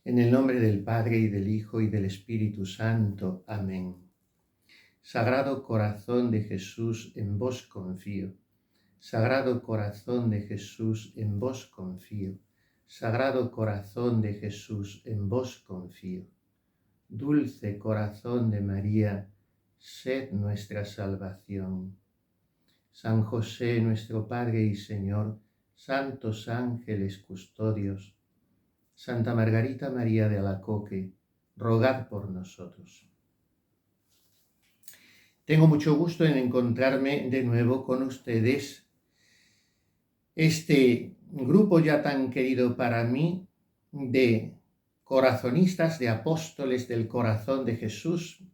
En el nombre del Padre, y del Hijo, y del Espíritu Santo. Amén. Sagrado corazón de Jesús, en vos confío. Sagrado corazón de Jesús, en vos confío. Sagrado corazón de Jesús, en vos confío. Dulce corazón de María, sed nuestra salvación. San José, nuestro Padre y Señor, santos ángeles custodios, Santa Margarita María de Alacoque, rogad por nosotros. Tengo mucho gusto en encontrarme de nuevo con ustedes. Este grupo ya tan querido para mí de corazonistas, de apóstoles del corazón de Jesús,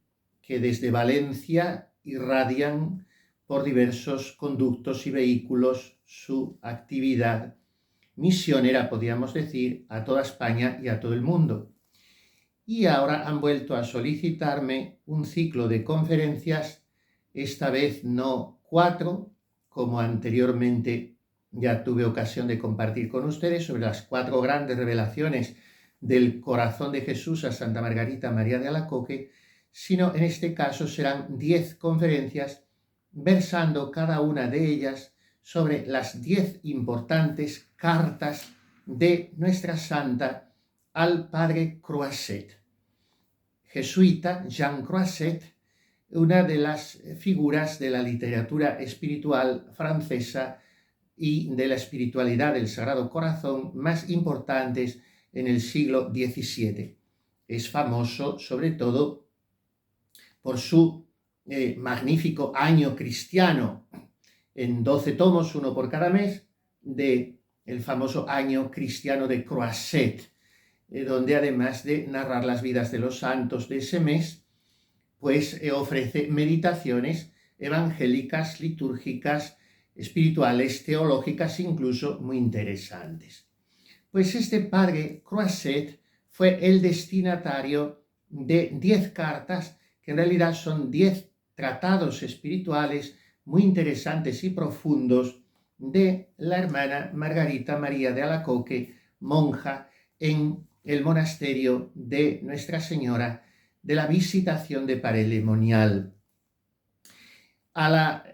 que desde Valencia irradian por diversos conductos y vehículos su actividad misionera, podríamos decir, a toda España y a todo el mundo. Y ahora han vuelto a solicitarme un ciclo de conferencias, esta vez no 4, como anteriormente ya tuve ocasión de compartir con ustedes, sobre las 4 grandes revelaciones del corazón de Jesús a Santa Margarita María de Alacoque, sino en este caso serán 10 conferencias, versando cada una de ellas sobre las 10 importantes cartas de nuestra santa al padre Croisset, jesuita Jean Croisset, una de las figuras de la literatura espiritual francesa y de la espiritualidad del Sagrado Corazón más importantes en el siglo XVII. Es famoso sobre todo por su magnífico año cristiano, en 12 tomos, uno por cada mes, de el famoso año cristiano de Croisset, donde además de narrar las vidas de los santos de ese mes, pues ofrece meditaciones evangélicas, litúrgicas, espirituales, teológicas, incluso muy interesantes. Pues este padre Croisset fue el destinatario de 10 cartas, que en realidad son 10 tratados espirituales muy interesantes y profundos de la hermana Margarita María de Alacoque, monja en el monasterio de Nuestra Señora de la Visitación de Paray-le-Monial. A la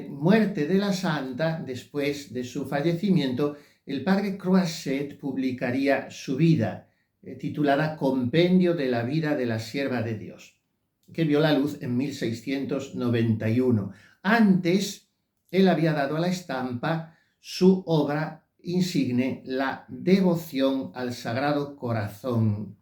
muerte de la santa, después de su fallecimiento, el padre Croisset publicaría su vida, titulada Compendio de la vida de la sierva de Dios, que vio la luz en 1691. Antes, él había dado a la estampa su obra insigne, La devoción al Sagrado Corazón.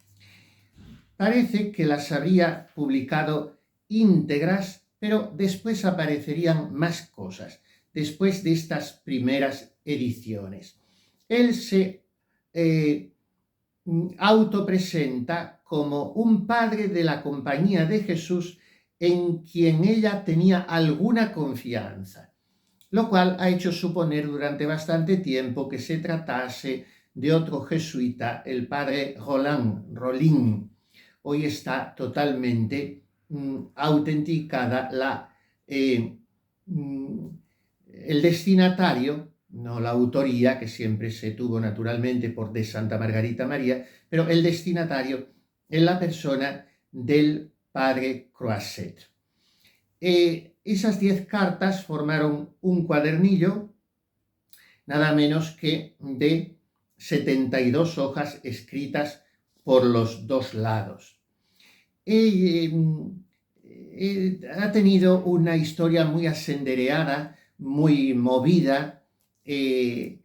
Parece que las habría publicado íntegras, pero después aparecerían más cosas, después de estas primeras ediciones. Él se autopresenta como un padre de la Compañía de Jesús en quien ella tenía alguna confianza, lo cual ha hecho suponer durante bastante tiempo que se tratase de otro jesuita, el padre Rollin. Hoy está totalmente autenticada el destinatario, no la autoría, que siempre se tuvo naturalmente por de Santa Margarita María, pero el destinatario en la persona del padre Croisset. Esas 10 cartas formaron un cuadernillo, nada menos que de 72 hojas escritas por los dos lados. Ha tenido una historia muy asendereada, muy movida, que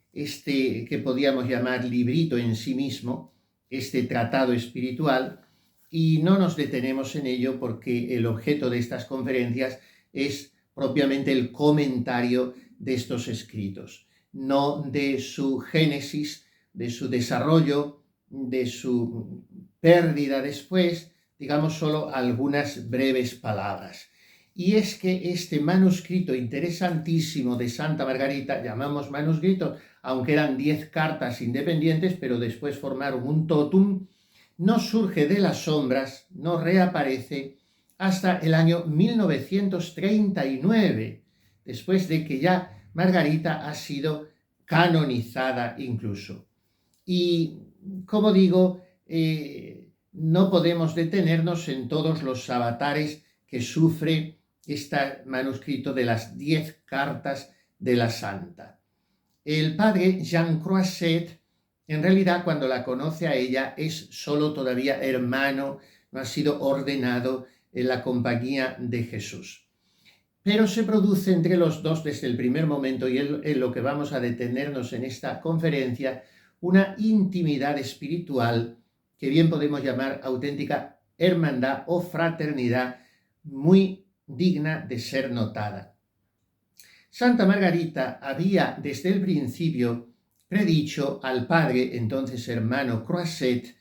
podíamos llamar librito en sí mismo, este tratado espiritual, y no nos detenemos en ello porque el objeto de estas conferencias es propiamente el comentario de estos escritos, no de su génesis, de su desarrollo, de su pérdida después, digamos solo algunas breves palabras. Y es que este manuscrito interesantísimo de Santa Margarita, llamamos manuscrito, aunque eran 10 cartas independientes, pero después formaron un totum, no surge de las sombras, no reaparece hasta el año 1939, después de que ya Margarita ha sido canonizada incluso. Y, como digo, no podemos detenernos en todos los avatares que sufre este manuscrito de las 10 cartas de la Santa. El padre Jean Croiset, en realidad, cuando la conoce a ella, es solo todavía hermano, no ha sido ordenado en la compañía de Jesús. Pero se produce entre los dos desde el primer momento, y en lo que vamos a detenernos en esta conferencia, una intimidad espiritual que bien podemos llamar auténtica hermandad o fraternidad, muy digna de ser notada. Santa Margarita había desde el principio predicho al padre, entonces hermano Croiset,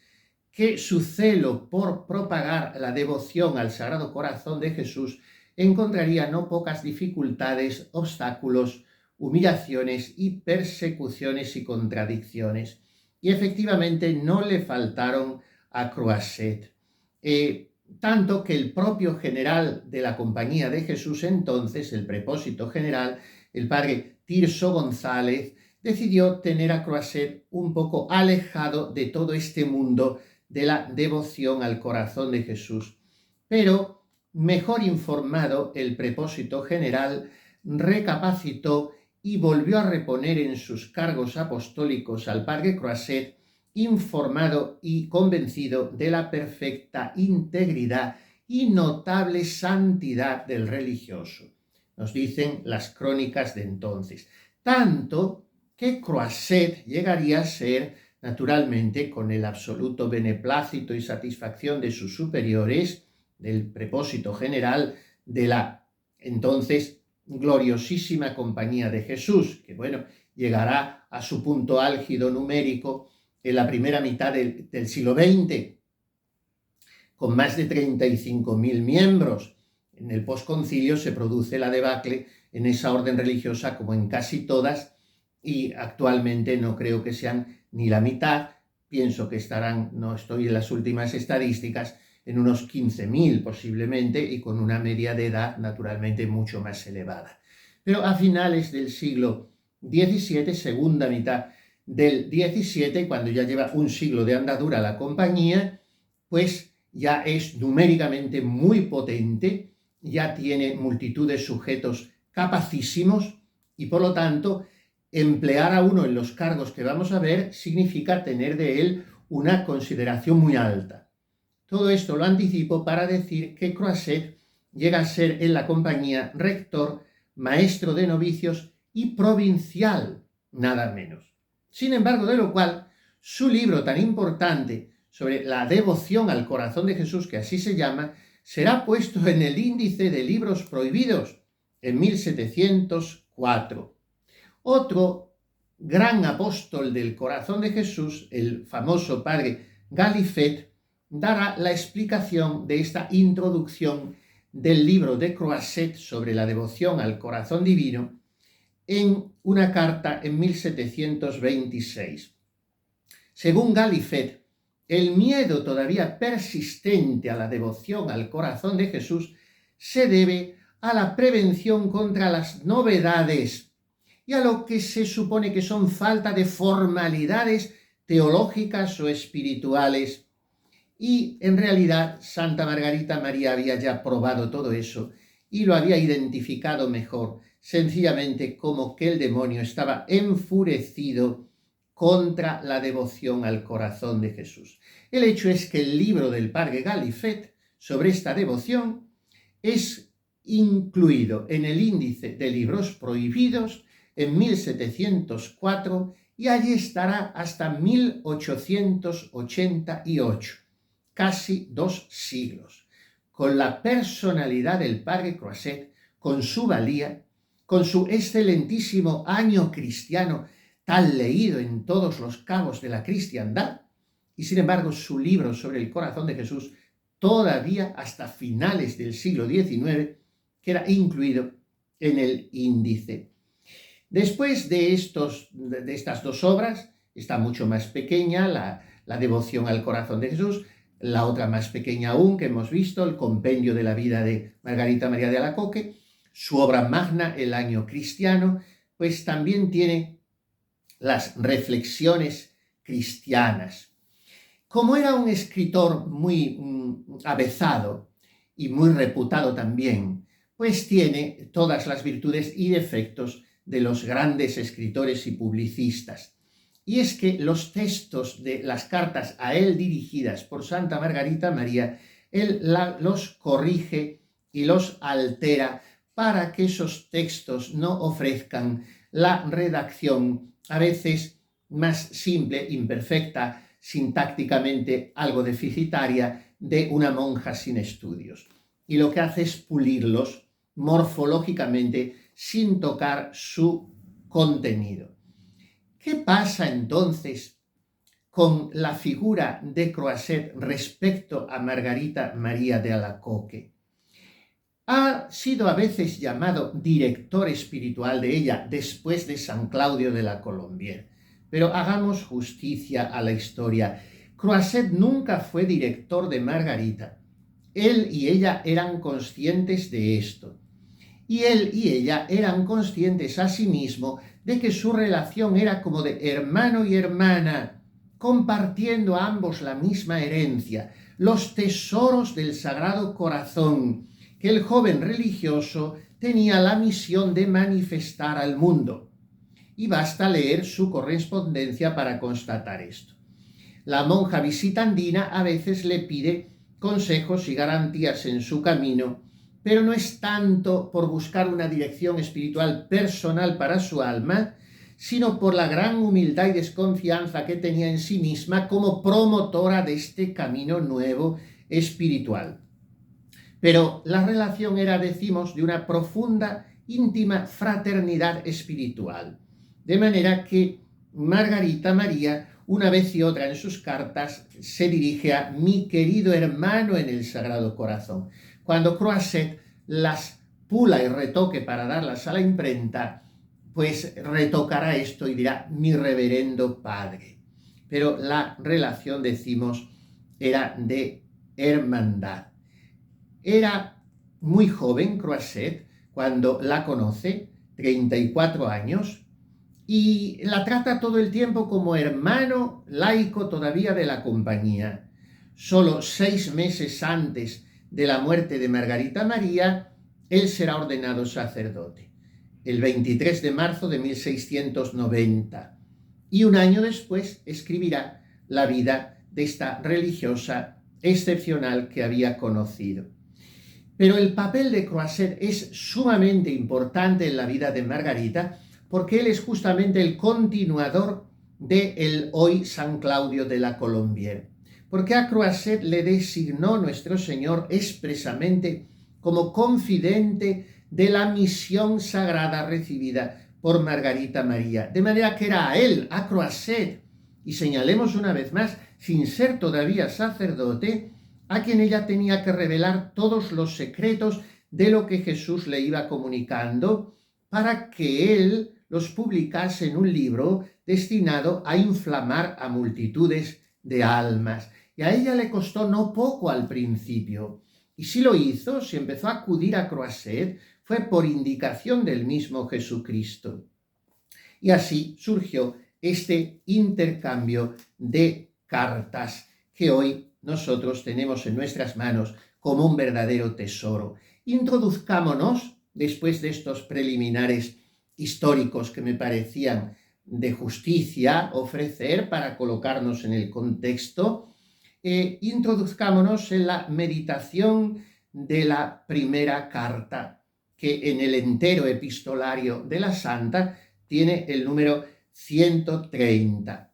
que su celo por propagar la devoción al Sagrado Corazón de Jesús encontraría no pocas dificultades, obstáculos, humillaciones y persecuciones y contradicciones. Y efectivamente no le faltaron a Croiset. Tanto que el propio general de la Compañía de Jesús entonces, el prepósito general, el padre Tirso González, decidió tener a Croiset un poco alejado de todo este mundo de la devoción al corazón de Jesús. Pero, mejor informado, el prepósito general recapacitó y volvió a reponer en sus cargos apostólicos al padre Croiset, informado y convencido de la perfecta integridad y notable santidad del religioso. Nos dicen las crónicas de entonces. Tanto que Croiset llegaría a ser, naturalmente, con el absoluto beneplácito y satisfacción de sus superiores, del prepósito general de la entonces gloriosísima Compañía de Jesús, que llegará a su punto álgido numérico en la primera mitad del siglo XX, con más de 35.000 miembros. En el posconcilio se produce la debacle en esa orden religiosa como en casi todas, y actualmente no creo que sean ni la mitad. Pienso que estarán, no estoy en las últimas estadísticas, en unos 15.000 posiblemente, y con una media de edad naturalmente mucho más elevada. Pero a finales del siglo XVII, segunda mitad del XVII, cuando ya lleva un siglo de andadura la compañía, pues ya es numéricamente muy potente, ya tiene multitud de sujetos capacísimos, y por lo tanto emplear a uno en los cargos que vamos a ver significa tener de él una consideración muy alta. Todo esto lo anticipo para decir que Croiset llega a ser en la compañía rector, maestro de novicios y provincial, nada menos. Sin embargo, de lo cual, su libro tan importante sobre la devoción al corazón de Jesús, que así se llama, será puesto en el índice de libros prohibidos en 1704. Otro gran apóstol del corazón de Jesús, el famoso padre Galifet, dará la explicación de esta introducción del libro de Croiset sobre la devoción al corazón divino en una carta en 1726. Según Galifet, el miedo todavía persistente a la devoción al corazón de Jesús se debe a la prevención contra las novedades y a lo que se supone que son falta de formalidades teológicas o espirituales. Y en realidad Santa Margarita María había ya probado todo eso y lo había identificado mejor, sencillamente como que el demonio estaba enfurecido contra la devoción al corazón de Jesús. El hecho es que el libro del padre Galifet sobre esta devoción es incluido en el índice de libros prohibidos en 1704 y allí estará hasta 1888, casi 2 siglos, con la personalidad del padre Croiset, con su valía, con su excelentísimo año cristiano tan leído en todos los cabos de la cristiandad, y sin embargo su libro sobre el corazón de Jesús todavía hasta finales del siglo XIX queda incluido en el índice. Después de estas dos obras, está mucho más pequeña, la devoción al corazón de Jesús, la otra más pequeña aún que hemos visto, el compendio de la vida de Margarita María de Alacoque, su obra magna, El año cristiano, pues también tiene las reflexiones cristianas. Como era un escritor muy avezado y muy reputado también, pues tiene todas las virtudes y defectos de los grandes escritores y publicistas. Y es que los textos de las cartas a él dirigidas por Santa Margarita María, él los corrige y los altera para que esos textos no ofrezcan la redacción a veces más simple, imperfecta, sintácticamente algo deficitaria, de una monja sin estudios. Y lo que hace es pulirlos morfológicamente sin tocar su contenido. ¿Qué pasa entonces con la figura de Croisset respecto a Margarita María de Alacoque? Ha sido a veces llamado director espiritual de ella después de San Claudio de la Colombière, pero hagamos justicia a la historia. Croisset nunca fue director de Margarita. Él y ella eran conscientes de esto. Y él y ella eran conscientes asimismo de que su relación era como de hermano y hermana, compartiendo ambos la misma herencia, los tesoros del Sagrado Corazón, que el joven religioso tenía la misión de manifestar al mundo. Y basta leer su correspondencia para constatar esto. La monja visitandina a veces le pide consejos y garantías en su camino, pero no es tanto por buscar una dirección espiritual personal para su alma, sino por la gran humildad y desconfianza que tenía en sí misma como promotora de este camino nuevo espiritual. Pero la relación era, decimos, de una profunda, íntima fraternidad espiritual. De manera que Margarita María, una vez y otra en sus cartas, se dirige a mi querido hermano en el Sagrado Corazón. Cuando Croisset las pula y retoque para darlas a la imprenta, pues retocará esto y dirá mi reverendo padre. Pero la relación, decimos, era de hermandad. Era muy joven Croisset cuando la conoce, 34 años, y la trata todo el tiempo como hermano laico todavía de la compañía. Solo 6 meses antes de la muerte de Margarita María, él será ordenado sacerdote, el 23 de marzo de 1690, y un año después escribirá la vida de esta religiosa excepcional que había conocido. Pero el papel de Croisset es sumamente importante en la vida de Margarita, porque él es justamente el continuador del hoy San Claudio de la Colombière. Porque a Croisset le designó nuestro Señor expresamente como confidente de la misión sagrada recibida por Margarita María. De manera que era a él, a Croisset, y señalemos una vez más, sin ser todavía sacerdote, a quien ella tenía que revelar todos los secretos de lo que Jesús le iba comunicando, para que él los publicase en un libro destinado a inflamar a multitudes de almas. Y a ella le costó no poco al principio. Y si lo hizo, si empezó a acudir a Croisset, fue por indicación del mismo Jesucristo. Y así surgió este intercambio de cartas que hoy nosotros tenemos en nuestras manos como un verdadero tesoro. Introduzcámonos, después de estos preliminares históricos que me parecían de justicia ofrecer para colocarnos en el contexto, introduzcámonos en la meditación de la primera carta, que en el entero epistolario de la Santa tiene el número 130.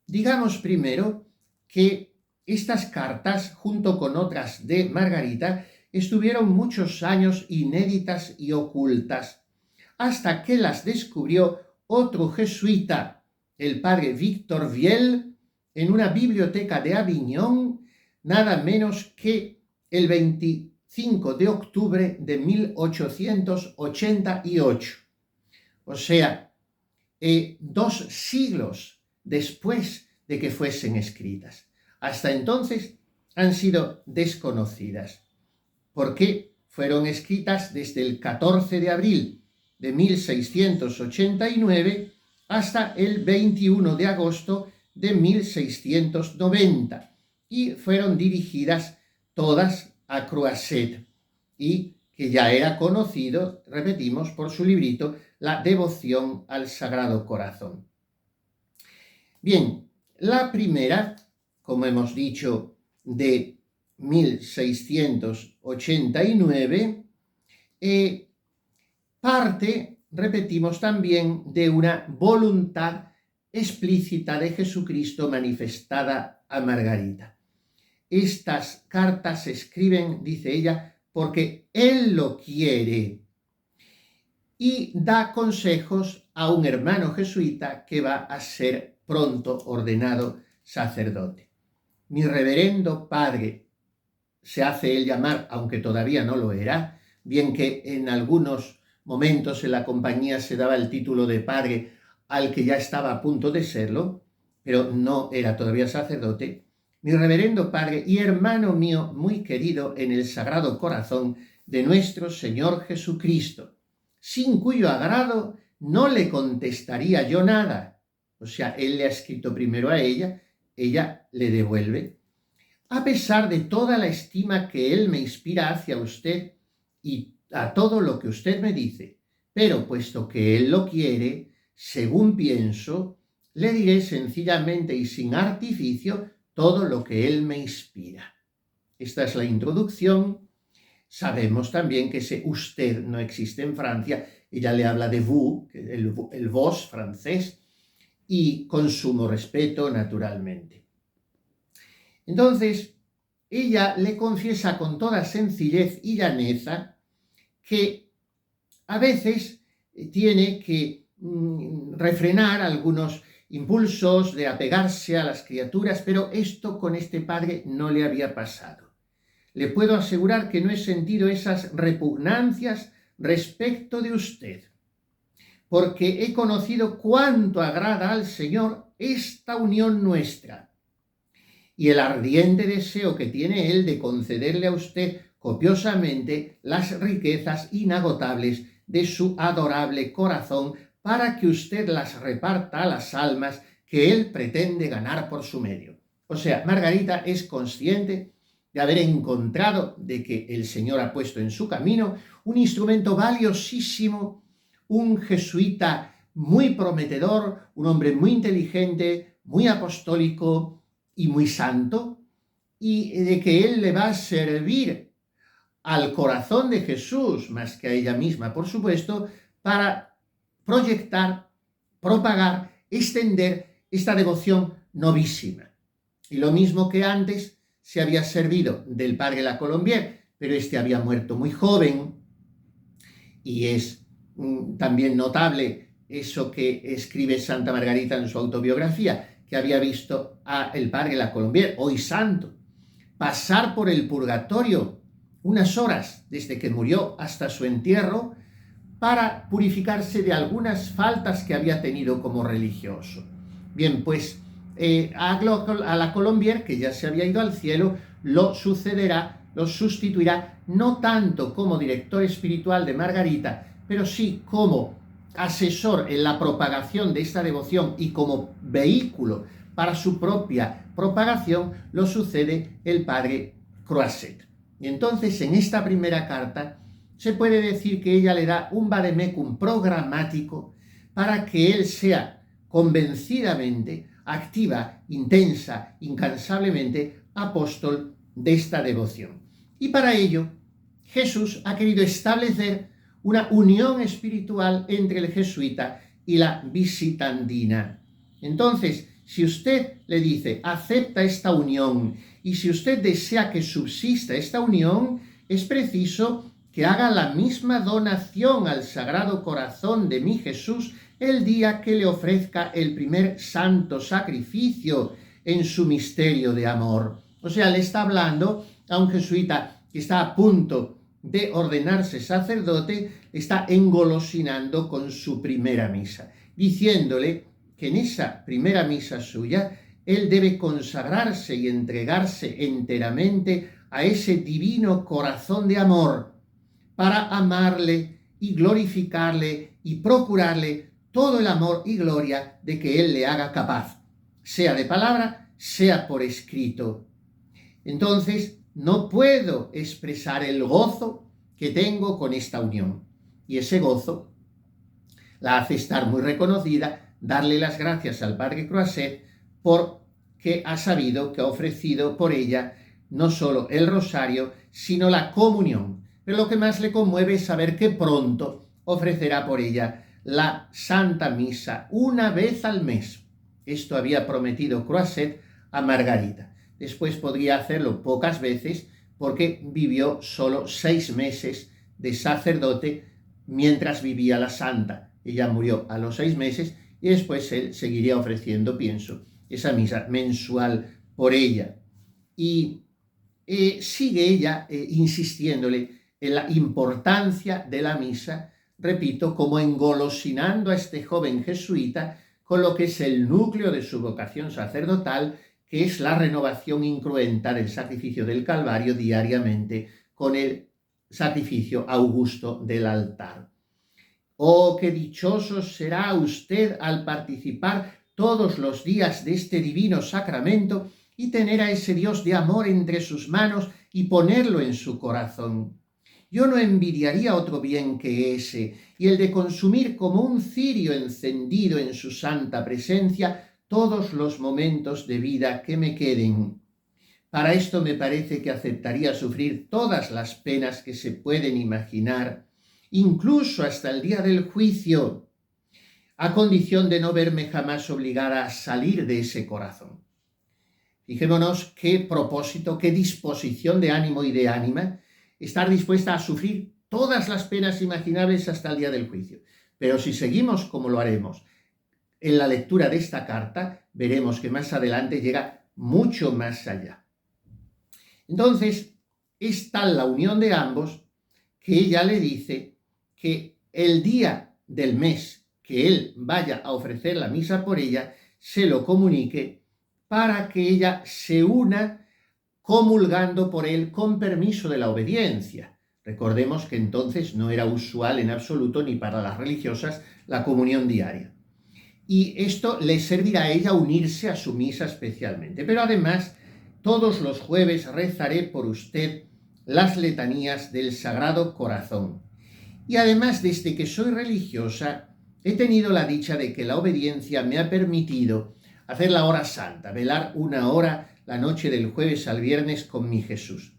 Digamos primero que estas cartas, junto con otras de Margarita, estuvieron muchos años inéditas y ocultas, hasta que las descubrió otro jesuita, el padre Victor Viel, en una biblioteca de Aviñón, nada menos que el 25 de octubre de 1888. O sea, 2 siglos después de que fuesen escritas. Hasta entonces han sido desconocidas, porque fueron escritas desde el 14 de abril de 1689 hasta el 21 de agosto de 1690 y fueron dirigidas todas a Croisset, y que ya era conocido, repetimos, por su librito La devoción al Sagrado Corazón. Bien, la primera, como hemos dicho, de 1689, parte, repetimos también, de una voluntad explícita de Jesucristo manifestada a Margarita. Estas cartas se escriben, dice ella, porque Él lo quiere, y da consejos a un hermano jesuita que va a ser pronto ordenado sacerdote. Mi reverendo padre, se hace él llamar, aunque todavía no lo era, bien que en algunos momentos en la compañía se daba el título de padre al que ya estaba a punto de serlo, pero no era todavía sacerdote. Mi reverendo padre y hermano mío muy querido en el Sagrado Corazón de nuestro Señor Jesucristo, sin cuyo agrado no le contestaría yo nada. O sea, él le ha escrito primero a ella, ella le devuelve. A pesar de toda la estima que él me inspira hacia usted y a todo lo que usted me dice, pero puesto que él lo quiere, según pienso, le diré sencillamente y sin artificio todo lo que él me inspira. Esta es la introducción. Sabemos también que ese usted no existe en Francia. Ella le habla de vous, el vos francés, y con sumo respeto, naturalmente. Entonces, ella le confiesa con toda sencillez y llaneza que a veces tiene que refrenar algunos impulsos de apegarse a las criaturas, pero esto con este padre no le había pasado. Le puedo asegurar que no he sentido esas repugnancias respecto de usted, porque he conocido cuánto agrada al Señor esta unión nuestra y el ardiente deseo que tiene Él de concederle a usted copiosamente las riquezas inagotables de su adorable corazón para que usted las reparta a las almas que Él pretende ganar por su medio. O sea, Margarita es consciente de haber encontrado de que el Señor ha puesto en su camino un instrumento valiosísimo, un jesuita muy prometedor, un hombre muy inteligente, muy apostólico y muy santo, y de que él le va a servir al corazón de Jesús, más que a ella misma, por supuesto, para proyectar, propagar, extender esta devoción novísima. Y lo mismo que antes se había servido del padre La Colombier, pero este había muerto muy joven, y es también notable eso que escribe Santa Margarita en su autobiografía, que había visto al padre La Colombier, hoy santo, pasar por el purgatorio unas horas desde que murió hasta su entierro para purificarse de algunas faltas que había tenido como religioso. Bien, pues a La Colombier, que ya se había ido al cielo, lo sustituirá no tanto como director espiritual de Margarita, pero sí como asesor en la propagación de esta devoción y como vehículo para su propia propagación, lo sucede el padre Croisset. Y entonces, en esta primera carta, se puede decir que ella le da un vademecum programático para que él sea convencidamente, activa, intensa, incansablemente, apóstol de esta devoción. Y para ello, Jesús ha querido establecer una unión espiritual entre el jesuita y la visitandina. Entonces, si usted le dice, acepta esta unión, y si usted desea que subsista esta unión, es preciso que haga la misma donación al Sagrado Corazón de mi Jesús el día que le ofrezca el primer santo sacrificio en su misterio de amor. O sea, le está hablando a un jesuita que está a punto de ordenarse sacerdote, está engolosinando con su primera misa, diciéndole que en esa primera misa suya él debe consagrarse y entregarse enteramente a ese divino corazón de amor para amarle y glorificarle y procurarle todo el amor y gloria de que él le haga capaz, sea de palabra, sea por escrito. Entonces, no puedo expresar el gozo que tengo con esta unión. Y ese gozo la hace estar muy reconocida, darle las gracias al padre Croiset porque ha sabido que ha ofrecido por ella no solo el rosario, sino la comunión. Pero lo que más le conmueve es saber que pronto ofrecerá por ella la Santa Misa una vez al mes. Esto había prometido Croiset a Margarita. Después podría hacerlo pocas veces porque vivió solo 6 meses de sacerdote mientras vivía la santa. Ella murió a los 6 meses y después él seguiría ofreciendo, pienso, esa misa mensual por ella. Y sigue ella insistiéndole en la importancia de la misa, repito, como engolosinando a este joven jesuita con lo que es el núcleo de su vocación sacerdotal, que es la renovación incruenta del sacrificio del Calvario diariamente con el sacrificio augusto del altar. Oh, qué dichoso será usted al participar todos los días de este divino sacramento y tener a ese Dios de amor entre sus manos y ponerlo en su corazón. Yo no envidiaría otro bien que ese, y el de consumir como un cirio encendido en su santa presencia todos los momentos de vida que me queden. Para esto me parece que aceptaría sufrir todas las penas que se pueden imaginar, incluso hasta el día del juicio, a condición de no verme jamás obligada a salir de ese corazón. Fijémonos qué propósito, qué disposición de ánimo y de ánima, estar dispuesta a sufrir todas las penas imaginables hasta el día del juicio. Pero si seguimos como lo haremos en la lectura de esta carta, veremos que más adelante llega mucho más allá. Entonces, es tal la unión de ambos que ella le dice que el día del mes que él vaya a ofrecer la misa por ella, se lo comunique para que ella se una comulgando por él con permiso de la obediencia. Recordemos que entonces no era usual en absoluto ni para las religiosas la comunión diaria. Y esto le servirá a ella unirse a su misa especialmente. Pero además, todos los jueves rezaré por usted las letanías del Sagrado Corazón. Y además, desde que soy religiosa, he tenido la dicha de que la obediencia me ha permitido hacer la hora santa, velar una hora la noche del jueves al viernes con mi Jesús.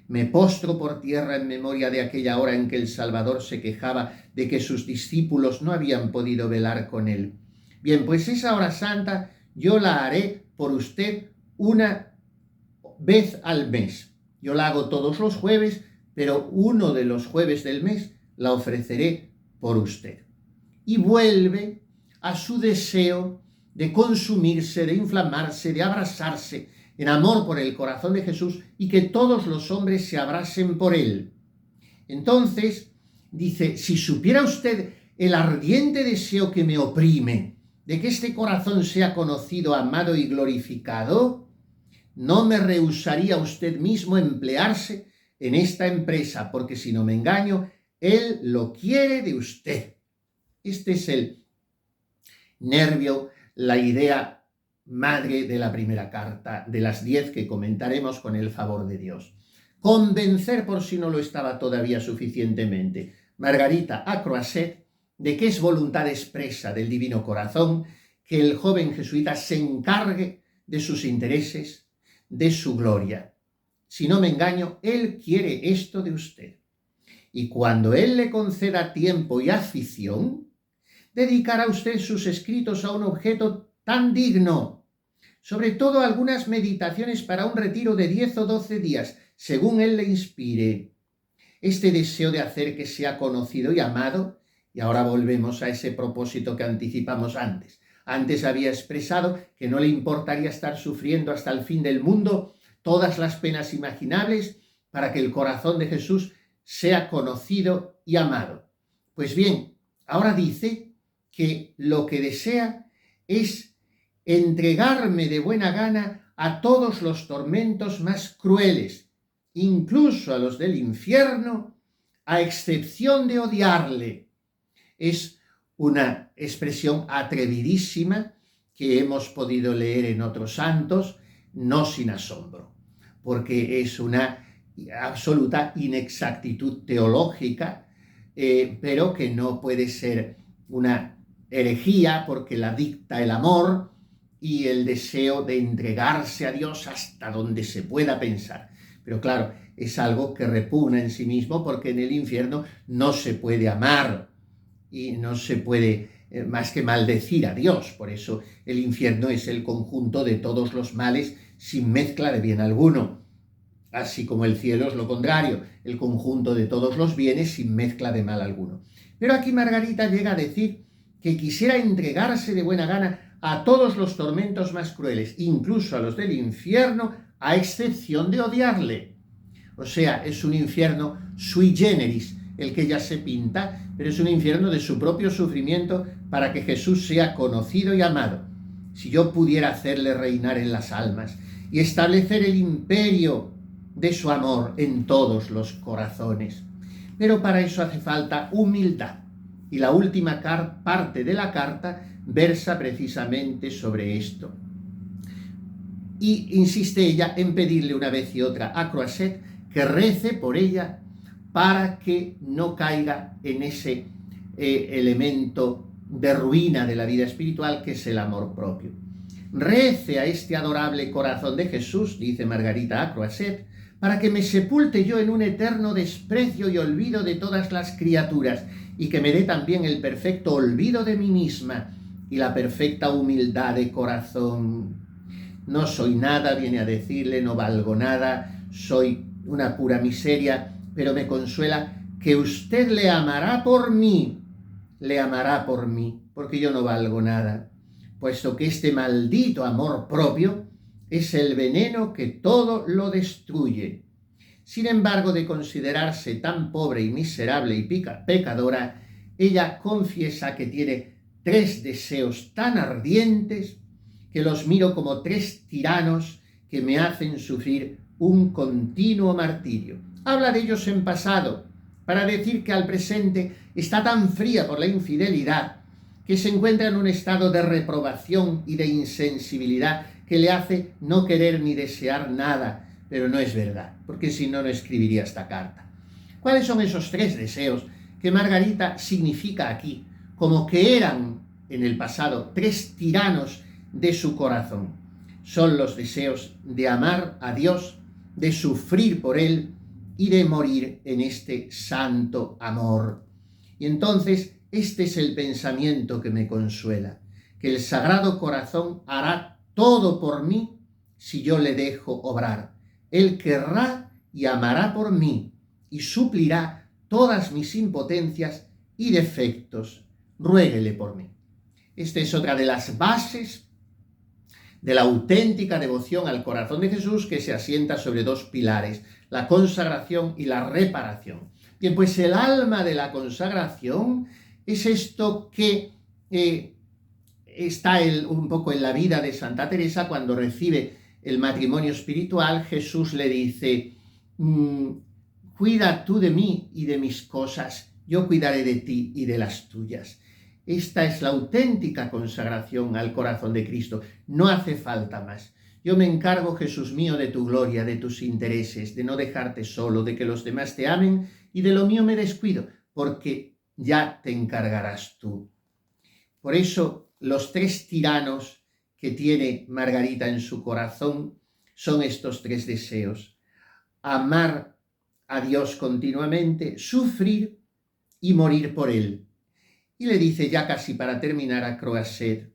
Me postro por tierra en memoria de aquella hora en que el Salvador se quejaba de que sus discípulos no habían podido velar con él. Bien, pues esa hora santa yo la haré por usted una vez al mes. Yo la hago todos los jueves, pero uno de los jueves del mes la ofreceré por usted. Y vuelve a su deseo de consumirse, de inflamarse, de abrasarse en amor por el corazón de Jesús y que todos los hombres se abrasen por él. Entonces, dice, si supiera usted el ardiente deseo que me oprime de que este corazón sea conocido, amado y glorificado, no me rehusaría usted mismo emplearse en esta empresa, porque si no me engaño, él lo quiere de usted. Este es el nervio, la idea madre de la primera carta, de las 10 que comentaremos con el favor de Dios. Convencer, por si no lo estaba todavía suficientemente, Margarita a Croiset de que es voluntad expresa del Divino Corazón que el joven jesuita se encargue de sus intereses, de su gloria. Si no me engaño, él quiere esto de usted. Y cuando él le conceda tiempo y afición, dedicará usted sus escritos a un objeto tan digno, sobre todo algunas meditaciones para un retiro de 10 o 12 días, según él le inspire. Este deseo de hacer que sea conocido y amado, y ahora volvemos a ese propósito que anticipamos antes. Antes había expresado que no le importaría estar sufriendo hasta el fin del mundo todas las penas imaginables para que el corazón de Jesús sea conocido y amado. Pues bien, ahora dice que lo que desea es entregarme de buena gana a todos los tormentos más crueles, incluso a los del infierno, a excepción de odiarle. Es una expresión atrevidísima que hemos podido leer en otros santos, no sin asombro, porque es una absoluta inexactitud teológica, pero que no puede ser una herejía porque la dicta el amor y el deseo de entregarse a Dios hasta donde se pueda pensar. Pero claro, es algo que repugna en sí mismo, porque en el infierno no se puede amar y no se puede más que maldecir a Dios. Por eso el infierno es el conjunto de todos los males sin mezcla de bien alguno. Así como el cielo es lo contrario, el conjunto de todos los bienes sin mezcla de mal alguno. Pero aquí Margarita llega a decir que quisiera entregarse de buena gana a todos los tormentos más crueles, incluso a los del infierno, a excepción de odiarle. O sea, es un infierno sui generis el que ella se pinta, pero es un infierno de su propio sufrimiento para que Jesús sea conocido y amado. Si yo pudiera hacerle reinar en las almas y establecer el imperio de su amor en todos los corazones. Pero para eso hace falta humildad. Y la última parte de la carta versa precisamente sobre esto. Y insiste ella en pedirle una vez y otra a Croisset que rece por ella para que no caiga en ese elemento de ruina de la vida espiritual que es el amor propio. Rece a este adorable corazón de Jesús, dice Margarita a Croisset, para que me sepulte yo en un eterno desprecio y olvido de todas las criaturas, y que me dé también el perfecto olvido de mí misma y la perfecta humildad de corazón. No soy nada, viene a decirle, no valgo nada, soy una pura miseria, pero me consuela que usted le amará por mí, porque yo no valgo nada, puesto que este maldito amor propio es el veneno que todo lo destruye. Sin embargo, de considerarse tan pobre y miserable y pecadora, ella confiesa que tiene 3 deseos tan ardientes que los miro como 3 tiranos que me hacen sufrir un continuo martirio. Habla de ellos en pasado, para decir que al presente está tan fría por la infidelidad que se encuentra en un estado de reprobación y de insensibilidad que le hace no querer ni desear nada, pero no es verdad, porque si no, no escribiría esta carta. ¿Cuáles son esos 3 deseos que Margarita significa aquí, como que eran en el pasado 3 tiranos de su corazón? Son los deseos de amar a Dios, de sufrir por Él y de morir en este santo amor. Y entonces, este es el pensamiento que me consuela, que el Sagrado Corazón hará todo por mí si yo le dejo obrar. Él querrá y amará por mí y suplirá todas mis impotencias y defectos. Ruéguele por mí. Esta es otra de las bases de la auténtica devoción al corazón de Jesús, que se asienta sobre 2 pilares, la consagración y la reparación. Bien, pues el alma de la consagración es esto que está un poco en la vida de Santa Teresa. Cuando recibe el matrimonio espiritual, Jesús le dice, cuida tú de mí y de mis cosas, yo cuidaré de ti y de las tuyas. Esta es la auténtica consagración al corazón de Cristo. No hace falta más. Yo me encargo, Jesús mío, de tu gloria, de tus intereses, de no dejarte solo, de que los demás te amen, y de lo mío me descuido, porque ya te encargarás tú. Por eso, los 3 tiranos que tiene Margarita en su corazón son estos 3 deseos: amar a Dios continuamente, sufrir y morir por Él. Y le dice, ya casi para terminar, a Croisset,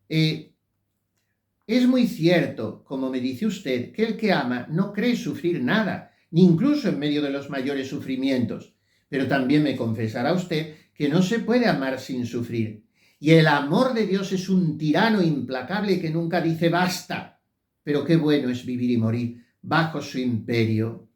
es muy cierto, como me dice usted, que el que ama no cree sufrir nada, ni incluso en medio de los mayores sufrimientos, pero también me confesará usted que no se puede amar sin sufrir. Y el amor de Dios es un tirano implacable que nunca dice basta, pero qué bueno es vivir y morir bajo su imperio.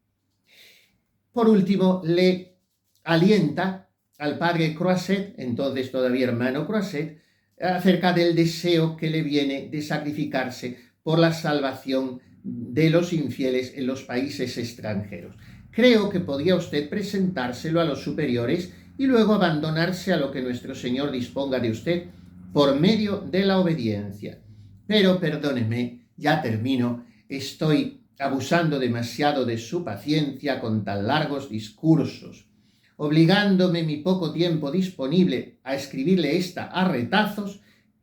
Por último, le alienta al padre Croisset, entonces todavía hermano Croisset, acerca del deseo que le viene de sacrificarse por la salvación de los infieles en los países extranjeros. Creo que podría usted presentárselo a los superiores y luego abandonarse a lo que nuestro Señor disponga de usted, por medio de la obediencia. Pero perdóneme, ya termino, estoy abusando demasiado de su paciencia con tan largos discursos, obligándome mi poco tiempo disponible a escribirle esta a retazos.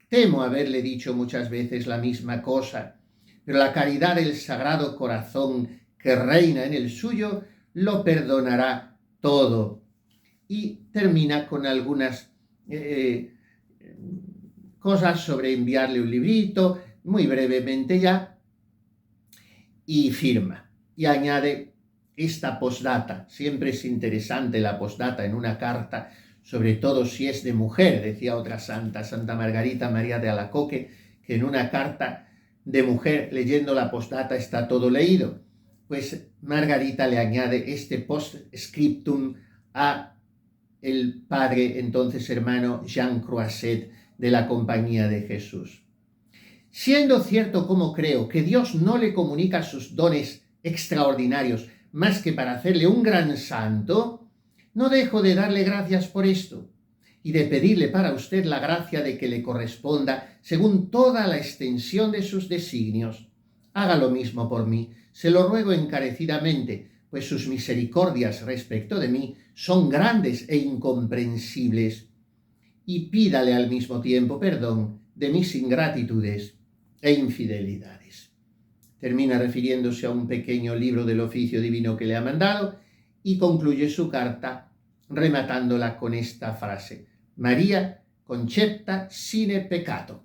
Temo haberle dicho muchas veces la misma cosa, pero la caridad del Sagrado Corazón que reina en el suyo lo perdonará todo. Y termina con algunas cosas sobre enviarle un librito, muy brevemente ya, y firma. Y añade esta postdata. Siempre es interesante la postdata en una carta, sobre todo si es de mujer, decía otra santa, Santa Margarita María de Alacoque, que en una carta de mujer leyendo la postdata está todo leído. Pues Margarita le añade este postscriptum a el padre, entonces hermano Jean Croiset, de la Compañía de Jesús. Siendo cierto como creo que Dios no le comunica sus dones extraordinarios más que para hacerle un gran santo, no dejo de darle gracias por esto y de pedirle para usted la gracia de que le corresponda según toda la extensión de sus designios. Haga lo mismo por mí, se lo ruego encarecidamente, pues sus misericordias respecto de mí son grandes e incomprensibles. Y pídale al mismo tiempo perdón de mis ingratitudes e infidelidades. Termina refiriéndose a un pequeño libro del oficio divino que le ha mandado y concluye su carta rematándola con esta frase: María concepta sine peccato,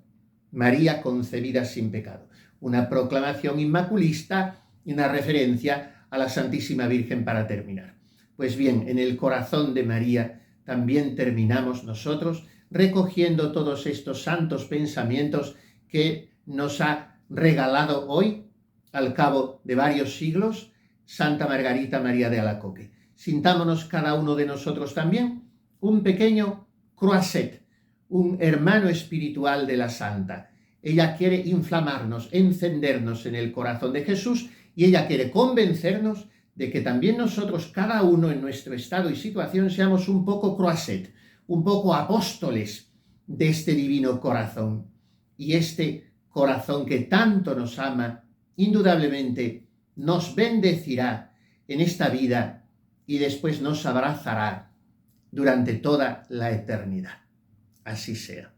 María concebida sin pecado. Una proclamación inmaculista y una referencia a la Santísima Virgen para terminar. Pues bien, en el corazón de María también terminamos nosotros recogiendo todos estos santos pensamientos que nos ha regalado hoy, al cabo de varios siglos, Santa Margarita María de Alacoque. Sintámonos cada uno de nosotros también un pequeño Croiset, un hermano espiritual de la Santa. Ella quiere inflamarnos, encendernos en el corazón de Jesús, y ella quiere convencernos de que también nosotros, cada uno en nuestro estado y situación, seamos un poco Croiset, un poco apóstoles de este divino corazón. Y este corazón que tanto nos ama, indudablemente nos bendecirá en esta vida y después nos abrazará durante toda la eternidad. Así sea.